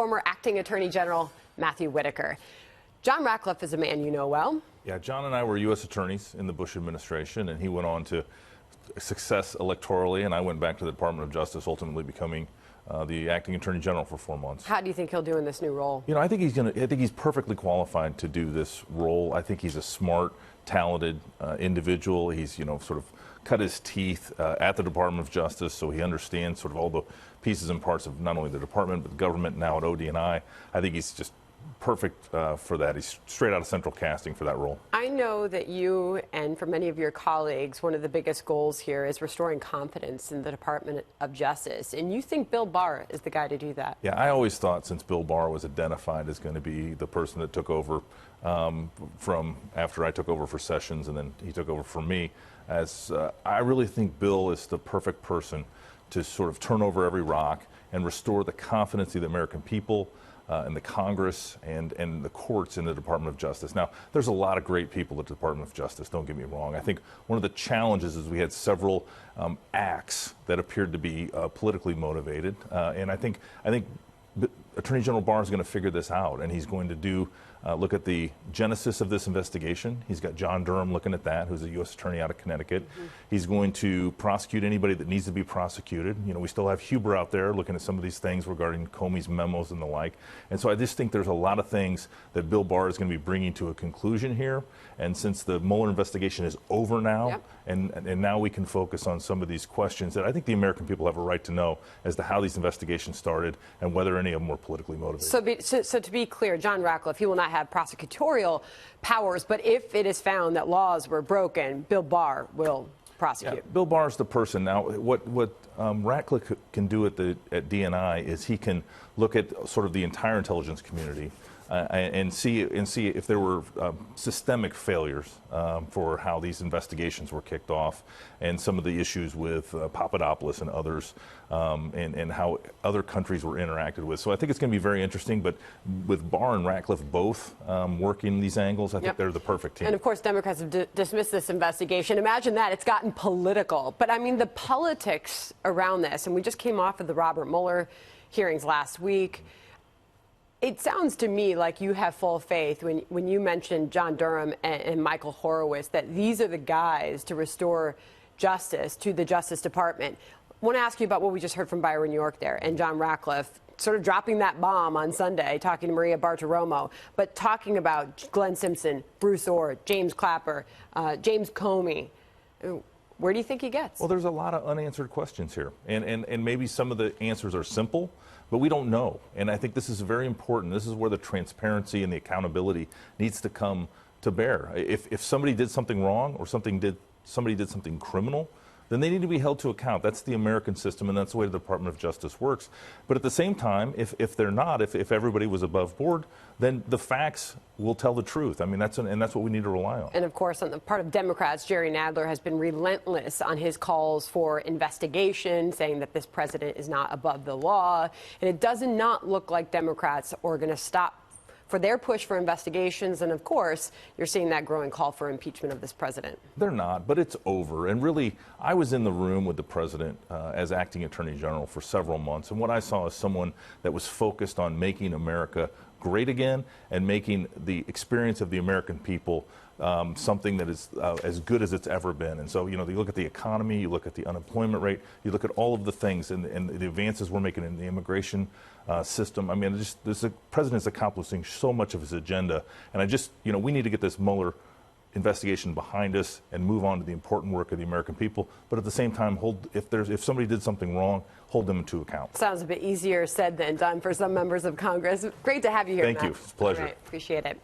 former acting Attorney General Matt Whitaker. John Ratcliffe is a man you know well. Yeah, John and I were U.S. attorneys in the Bush administration, and he went on to success electorally, and I went back to the Department of Justice, ultimately becoming the acting Attorney General for 4 months. How do you think he'll do in this new role? You know, I think he's perfectly qualified to do this role. I think he's a smart, talented individual. He's, sort of cut his teeth at the Department of Justice, so he understands sort of all the pieces and parts of not only the department, but the government now at ODNI. I think he's just perfect for that. He's straight out of central casting for that role. I know that you and for many of your colleagues, one of the biggest goals here is restoring confidence in the Department of Justice. And you think Bill Barr is the guy to do that? Yeah, I always thought, since Bill Barr was identified as going to be the person that took over from after I took over for Sessions and then he took over for me, I really think Bill is the perfect person to sort of turn over every rock and restore the confidence of the American people and the Congress and the courts in the Department of Justice. Now, there's a lot of great people at the Department of Justice, don't get me wrong. I think one of the challenges is we had several acts that appeared to be politically motivated, and I think Attorney General Barr is going to figure this out, and he's going to look at the genesis of this investigation. He's got John Durham looking at that, who's a U.S. attorney out of Connecticut. Mm-hmm. He's going to prosecute anybody that needs to be prosecuted. You know, we still have Huber out there looking at some of these things regarding Comey's memos and the like. And so I just think there's a lot of things that Bill Barr is going to be bringing to a conclusion here. And since the Mueller investigation is over now, yep, and now we can focus on some of these questions that I think the American people have a right to know as to how these investigations started and whether any of them were politically motivated. So to be clear, John Ratcliffe, he will not have prosecutorial powers, but if it is found that laws were broken, Bill Barr will prosecute. Yeah, Bill Barr is the person. Now, what Ratcliffe can do at DNI is he can look at sort of the entire intelligence community and see if there were systemic failures for how these investigations were kicked off, and some of the issues with Papadopoulos and others, and how other countries were interacted with. So I think it's going to be very interesting. But with Barr and Ratcliffe both working these angles, I think they're the perfect team. And of course, Democrats have dismissed this investigation. Imagine that. It's gotten political. But I mean, the politics around this, and we just came off of the Robert Mueller hearings last week. It sounds to me like you have full faith when you mentioned John Durham and Michael Horowitz, that these are the guys to restore justice to the Justice Department. I want to ask you about what we just heard from Byron York there and John Ratcliffe sort of dropping that bomb on Sunday, talking to Maria Bartiromo, but talking about Glenn Simpson, Bruce Orr, James Clapper, James Comey. Where do you think he gets? Well, there's a lot of unanswered questions here, and maybe some of the answers are simple, but we don't know. And I think this is very important. This is where the transparency and the accountability needs to come to bear. If somebody did something wrong or somebody did something criminal, then they need to be held to account. That's the American system, and that's the way the Department of Justice works. But at the same time, if they're not, if everybody was above board, then the facts will tell the truth. I mean, that's what we need to rely on. And of course, on the part of Democrats, Jerry Nadler has been relentless on his calls for investigation, saying that this president is not above the law. And it does not look like Democrats are going to stop for their push for investigations. And of course, you're seeing that growing call for impeachment of this president. They're not, but it's over. And really, I was in the room with the president as acting Attorney General for several months. And what I saw is someone that was focused on making America great again and making the experience of the American people something that is as good as it's ever been. And so, you look at the economy, you look at the unemployment rate, you look at all of the things and the advances we're making in the immigration system. I mean, the president's accomplishing so much of his agenda. And we need to get this Mueller investigation behind us and move on to the important work of the American people. But at the same time, if somebody did something wrong, hold them to account. Sounds a bit easier said than done for some members of Congress. Great to have you here, Thank Matt. you. It's a pleasure. All right, appreciate it.